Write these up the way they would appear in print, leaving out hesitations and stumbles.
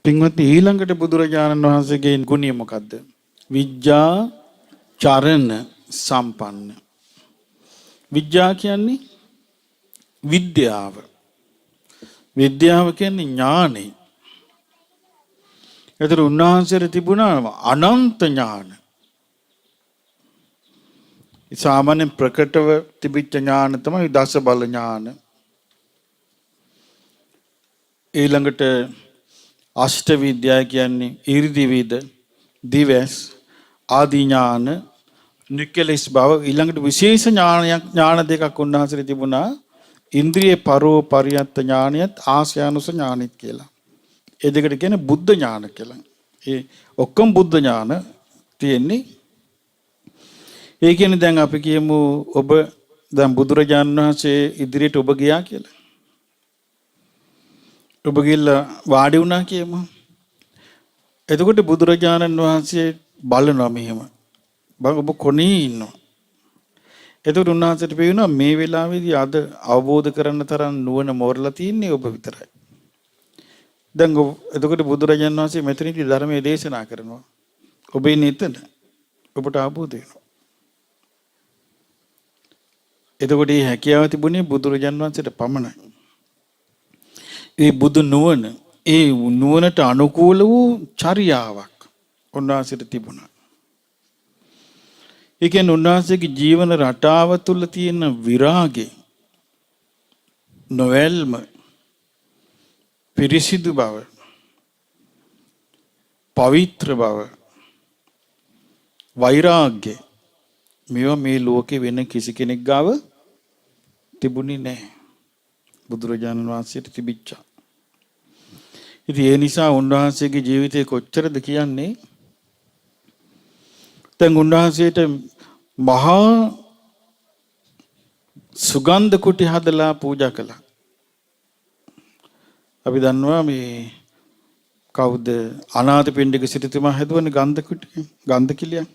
පින්වත්නි ඊළඟට බුදුරජාණන් වහන්සේගේ ගුණය මොකද්ද? විද්‍යා චරණ සම්පන්න. විද්‍යා කියන්නේ විද්‍යාව. විද්‍යාව කියන්නේ ඥානෙ. ඒතර උන්වහන්සේට තිබුණා අනන්ත ඥාන. සාමාන්‍ය ප්‍රකටව තිබිච්ච ඥාන තමයි දස බල ඥාන. ඊළඟට අෂ්ට විද්‍යාව කියන්නේ 이르දි විද, දිවස්, ආදී ඥාන, නිකලස් බව. ඊළඟට විශේෂ ඥාන දෙකක් උන්වහන්සේට තිබුණා. ඉන්ද්‍රිය පරෝ පරියත්ත ඥානියත් ආශ්‍යානුස ඥානිත් කියලා. ඒ දෙකට කියන්නේ බුද්ධ ඥාන කියලා. ඒ ඔක්කොම බුද්ධ ඥාන තියෙන්නේ. ඒ කියන්නේ දැන් අපි කියමු ඔබ දැන් බුදුරජාණන් වහන්සේ ඉදිරියට ඔබ ගියා කියලා. ඔබ ගිහලා වාඩි වුණා කියමු. එතකොට බුදුරජාණන් වහන්සේ බලනවා මෙහෙම. ඔබ කොනේ ඉන්නවා. එතකොට උන්වහන්සේට පේනවා මේ වෙලාවේදී අද අවබෝධ කරන්න තරම් නුවණ මෝරලා තින්නේ ඔබ විතරයි. දැන් එතකොට බුදුරජාණන් වහන්සේ මෙතනදී ධර්මයේ දේශනා කරනවා. ඔබ ඉන්නේ එතන. ඔබට අවබෝධ වෙනවා. එතකොට මේ හැකියාව තිබුණේ බුදුරජාණන් වහන්සේට පමණයි. ඒ බුදු නුවණ, ඒ නුවණට අනුකූල වූ චර්යාවක් උන්වහන්සේට තිබුණා. ඒ කියන්නේ උන්වහන්සේගේ ජීවන රටාව තුළ තියෙන විරාගය, නොවැල්ම, පිරිසිදු බව, පවිත්‍ර බව, වෛරාග්‍ය මේවා මේ ලෝකේ වෙන කිසි කෙනෙක් ගාව තිබුණේ නැහැ. බුදුරජාණන් වහන්සේට තිබිච්චා. ඉතින් ඒ නිසා උන්වහන්සේගේ ජීවිතේ කොච්චරද කියන්නේ. දැන් උන්වහන්සේට මහා සුගන්ධ කුටි හදලා පූජා කළා. අපි දන්නවා මේ කවුද අනාථපිණ්ඩික සිටුතුමා හැදුවනේ ගන්ධ කිලියක්.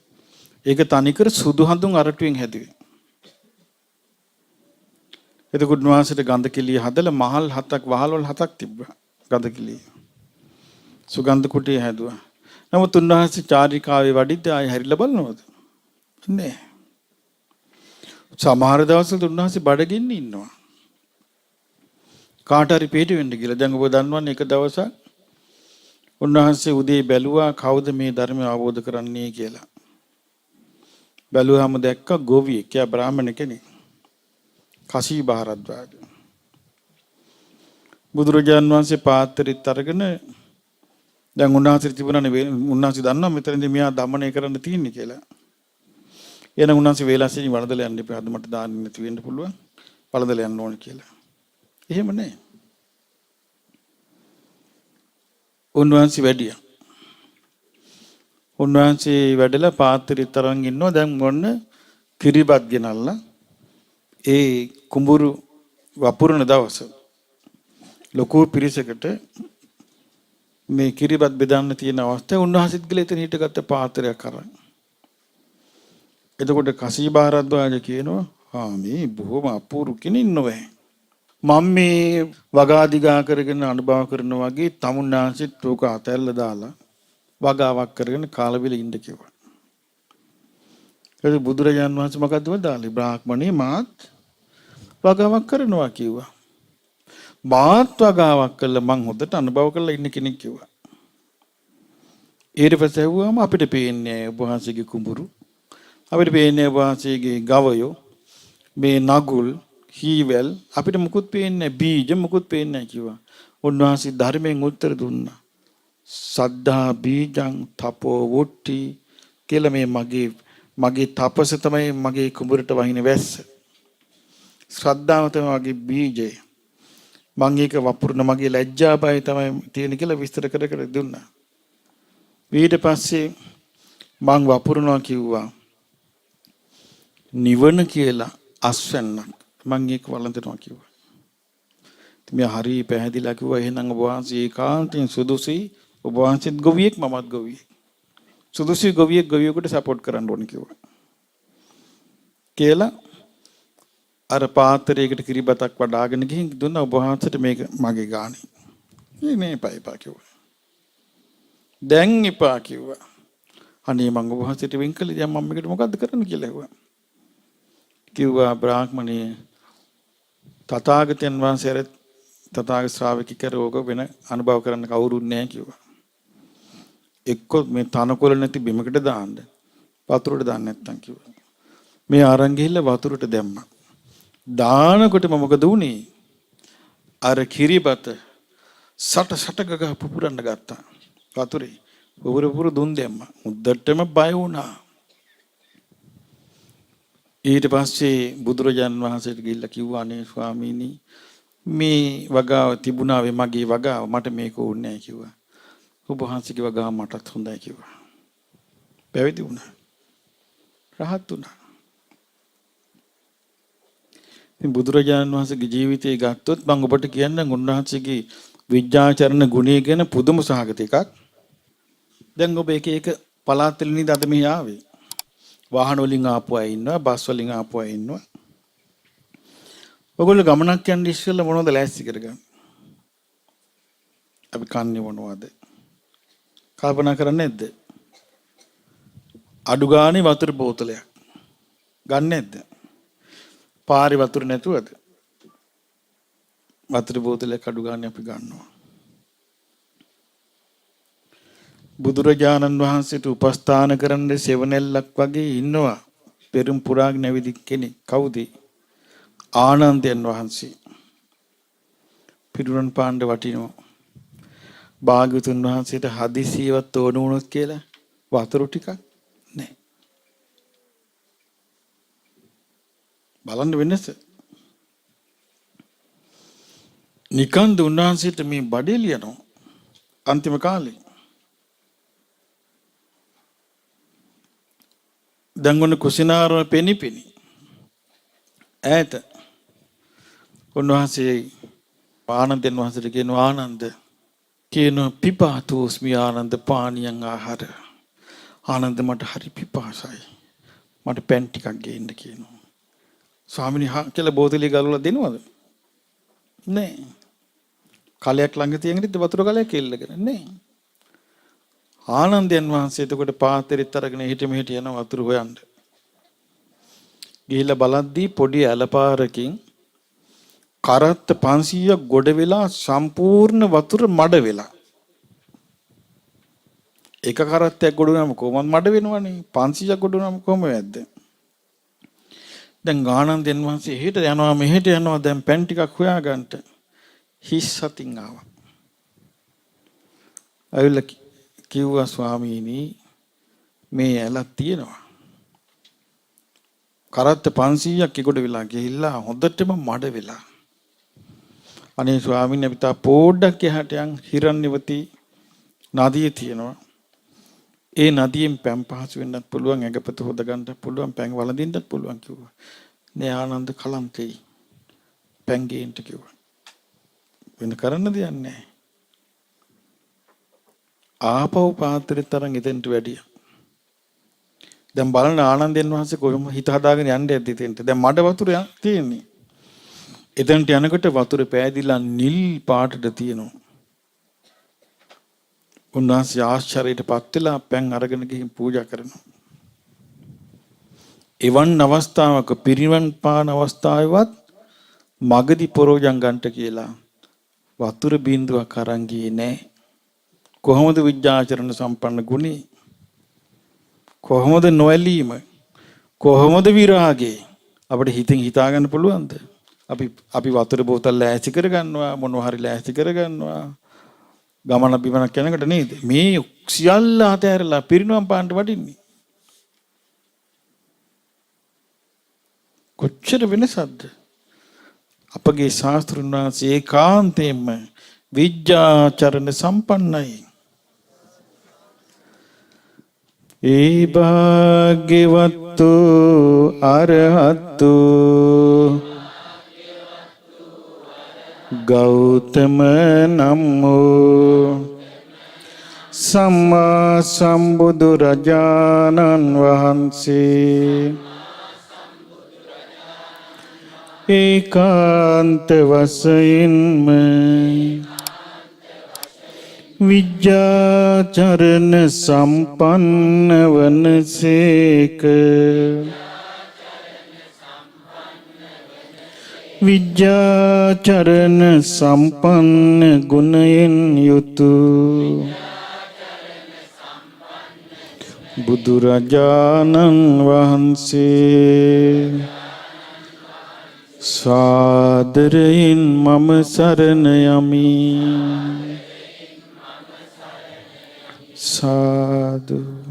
ඒක තනිකර සුදු හඳුන් අරටුවෙන් හැදුවේ. එතකොට උන්වහන්සේට ගන්ධ කිලිය හදලා මහල් 7ක් වහල්වල 7ක් තිබ්බා ගන්ධ කිලිය. සුගන්ධ කුටිය හැදුවා. නමුත් උන්වහන්සේ චාරිකාවේ වඩිද්දී ආයෙ හැරිලා බලනවද? නෑ. සමහර දවස්වල උන්වහන්සේ බඩගින්න ඉන්නවා. කාට හරි පිට වෙන්න කියලා. දැන් ඔබ දන්නවනේ එක දවසක් උන්වහන්සේ උදේ බැලුවා කවුද මේ ධර්මය අවබෝධ කරන්නේ කියලා. බැලුවාම දැක්ක ගෝවියෙක්. එයා බ්‍රාහ්මණ කෙනෙක්. කසී බහරද්වාජ. බුදුරජාණන් වහන්සේ පාත්‍රෙත් අරගෙන දැන් උන්වහන්සේ තිබුණානේ උන්වහන්සේ දන්නවා මෙතනදී මෙයා দমনය කරන්න තියෙන්නේ කියලා. එහෙනම් උන්වහන්සේ වේලාසෙනි වළඳල යන්න එපා. අද මට දාන්න නැති වෙන්න පුළුවන්. වළඳල යන්න ඕනේ කියලා. එහෙම නැහැ. උන්වහන්සේ වැඩියා. උන්වහන්සේ වැඩලා පාත්‍රෙත් තරන් ඉන්නවා. දැන් මොන්න කිරිබත් ගෙනල්ලා ඒ කුඹුරු වපුරන දවස ලොකු පිරිසකට මේ කිරිබත් බෙදන්න තියෙන අවස්ථාවේ උන්වහන්සේත් ගිහලා එතන හිටගත්ත පාත්‍රයක් අරන්. එතකොට කසී බහරද්වාජ කියනවා මේ බොහොම අපූර්ව කෙනෙක් නොවේ. මම මේ වගාදිගා කරගෙන අනුභව කරනවා වගේ තමුන්නාන්සෙත් ඕක අතැල්ලා දාලා වගාවක් කරගෙන කාලවිල ඉන්න කිව්වා. ඒක බුදුරජාන් වහන්සේ මොකද්ද වදාළේ? බ්‍රාහ්මණේ මාත් වගාවක් කරනවා කිව්වා. මාත් වගාවක් කළා මං හොඳට අනුභව කරලා ඉන්න කෙනෙක් කිව්වා. ඊට පස්සේ ඇහුවාම අපිට පේන්නේ ඔබ වහන්සේගේ කුඹුරු. අපිට පේන්නේ ඔබ වහන්සේගේ ගවයෝ, මේ නගුල්, හීවැල් අපිට මුකුත් පේන්නේ නැහැ. බීජ මුකුත් පේන්නේ නැහැ කිව්වා. උන්වහන්සේ ධර්මයෙන් උත්තර දුන්නා. සද්ධා බීජං තපෝ වුට්ටි කියලා මගේ තපස තමයි මගේ කුඹුරට වහින වැස්ස. ශ්‍රද්ධාව තමයි මගේ බීජය. මම ඒක වපුරන මගේ ලැජ්ජා බය තමයි තියෙන කියලා විස්තර කර දුන්නා. ඊට පස්සේ මං වපුරනවා කිව්වා. නිවන කියලා අස්වැන්නක් මං ඒක වළඳනවා කිව්වා. මේ හරි පැහැදිලා කිව්වා එහෙනම් ඔබ වහන්සේ ඒකාන්තයෙන් සුදුසුයි. ඔබ වහන්සේත් ගොවියෙක් මමත් ගොවියෙක්. සුදුසුයි ගොවියෙකුට සපෝට් කරන්න ඕන කිව්වා. කියලා අර පාත්‍රයකට කිරිබතක් වඩාගෙන ගිහින් දුන්නා ඔබ වහන්සේට මේක මගේ ගානේ. මේ පයිපා කිව්වා. දැන් එපා කිව්වා. අනේ මං ඔබ වහන්සේට වෙන් කළේ දැන් මම මේකට මොකද්ද කරන්න කියලා ඇහුවා. කිව්වා බ්‍රාහ්මණේ තථාගතයන් වහන්සේ තථාගත ශ්‍රාවකිකර ඕක වෙන අනුභව කරන්න කවුරුත් නැහැ කිව්වා. එක්ක මේ තනකොළ නැති බිමකට දාන්න. වතුරට දාන්න නැත්තම් කිව්වා. මේ අරන් ගිහිල්ලා වතුරට දැම්මා. දානකොට මොකද වුනේ? අර කිරිබත සට ගග පුපුරන්න ගත්තා. වතුරේ පුපුර දුන් දැම්මා. මුද්දටම බය වුණා. ඊට පස්සේ බුදුරජාණන් වහන්සේට ගිහිල්ලා කිව්වා අනේ ස්වාමීනි මේ වගාව තිබුණා වේ මගේ වගාව මට මේක ඕනේ නැහැ කිව්වා. ඔබ වහන්සේගේ වගාව මටත් හොඳයි කිව්වා. පැවිදි වුණා. රහත් වුණා. ඉතින් බුදුරජාණන් වහන්සේගේ ජීවිතය ගත්තොත් මම ඔබට කියන්නම් උන්වහන්සේගේ විද්‍යාචරණ ගුණය ගැන පුදුම සහගත එකක්. දැන් ඔබ එක පළාත් වලින් අද මෙහි ආවේ. වාහන වලින් ආපු අය ඉන්නවා, බස් වලින් ආපු අය ඉන්නවා. ඔයගොල්ලෝ ගමනක් යන්න ඉස්සෙල්ලා මොනවද ලෑස්ති කරගන්නේ? අපි කන්නේ මොනවද? කල්පනා කරන්නේ නැද්ද? අඩු ගානේ වතුර බෝතලයක් ගන්න නැද්ද? පාරේ වතුර නැතුවද? වතුර බෝතලයක් අඩු ගානේ අපි ගන්නවා. බුදුරජාණන් වහන්සේට උපස්ථාන කරන්න සෙවණැල්ලක් වගේ ඉන්නවා. පෙරම් පුරාගෙන නැවිදි කෙනෙක්. කවුද? ආනන්දයන් වහන්සේ. පිරුණන් පාණ්ඩ වටිනවා. භාග්‍යවතුන් වහන්සේට හදිසියවත් ඕන වුණොත් කියලා වතුර ටිකක් නැහැ. බලන්න වෙනස. නිකන්ද උන්වහන්සේට මේ බඩේ ලියනවා අන්තිම කාලේ. දැන් ඔන්න කුසිනාරම පෙනිපෙනි ඈත උන්වහන්සේ ආනන්දයන් වහන්සේට කියනවා ආනන්ද කියන පිපාතෝස්මි ආනන්ද පානියන් ආහාර ආනන්ද මට හරි පිපාසයි මට පැන් ටිකක් ගේන්න කියනවා. ස්වාමිනී කියලා බෝතලිය ගලවලා දෙනවද? නෑ. කලයක් ළඟ තියෙන වතුර කලයක් එල්ලගෙන නෑ. ආනන්දයන් වහන්සේ එතකොට පාත්‍රෙත් අරගෙන හිට මෙහෙට යන වතුර හොයන්න. ගිහිල්ලා බලද්දී පොඩි ඇලපාරකින් කරත්ත 500ක් ගොඩ වෙලා සම්පූර්ණ වතුර මඩ වෙලා. එක කරත්තයක් ගොඩ වුණාම කොහොමද මඩ වෙනවනේ? 500ක් ගොඩ වුණාම කොහොම වෙද්ද? දැන් ආනන්දයන් වහන්සේ එහෙට යනවා මෙහෙට යනවා දැන් පැන් ටිකක් හොයාගන්න හිස් සතින් ආවා. අයුල කිව්වා ස්වාමීනි මේ ඇලක් තියෙනවා. කරත්ත 500ක් එගොඩ වෙලා ගිහිල්ලා හොඳටම මඩ වෙලා. අනේ ස්වාමීන් අපි තා පොඩ්ඩක් එහාට යන් හිරන්‍යවති නදිය තියෙනවා. ඒ නදියෙන් පැන් පහසු වෙන්නත් පුළුවන් ඇඟපත හොද ගන්නත් පුළුවන් පැන් වළඳින්නත් පුළුවන් කිව්වා. නේ ආනන්ද කලන්තේ පැන් ගේන්න කිව්වා. වෙන කරන්න දෙයක් නැහැ. ආපහු පාත්‍රෙත් තරම් එතෙන්ට වැඩියා. දැන් බලන්න ආනන්දයන් වහන්සේ කොහොම හිත හදාගෙන යන්නේ ඇද්ද එතෙන්ට. දැන් මඩ වතුර තියෙන්නේ. එතනට යනකොට වතුර පෑදිලා නිල් පාටට තියෙනවා. උන්වහන්සේ ආශ්චර්යයටපත් වෙලා පැන් අරගෙන ගිහින් පූජා කරනවා. එවන් අවස්ථාවක පිරිවන් පාන අවස්ථාවේවත් මගදී පරෝජන් ගන්නට කියලා වතුර බින්දුවක් අරන් ගියේ නැහැ. කොහොමද විද්‍යාචරණ සම්පන්න ගුණේ? කොහොමද නොඇලීම? කොහොමද විරාගේ? අපිට හිතින් හිතා ගන්න පුළුවන්ද? අපි වතුර බෝතල් ලෑස්ති කර ගන්නවා මොනවා හරි ලෑස්ති කර ගන්නවා ගමන බිමනක් යනකොට නේද? මේ සියල්ල අතහැරලා පිරිනවම් පාන්න වඩින්නේ. කොච්චර වෙනසක්ද? අපගේ ශාස්ත්‍රඥ වහන්සේ ඒකාන්තයෙන්ම විද්‍යාචරණ සම්පන්නයි. ඒ භාග්‍යවත්තු අරහත්තු ගෞතම නමෝ සම්මා සම්බුදු රජාණන් වහන්සේ ඒකාන්ත වශයෙන්ම විජ්ජාචරණ සම්පන්න වනසේක විජ්ජාචරණ සම්පන්න ගුණයෙන් යුතු බුදුරජාණන් වහන්සේ සාදරයෙන් මම සරණ යමි. සාදු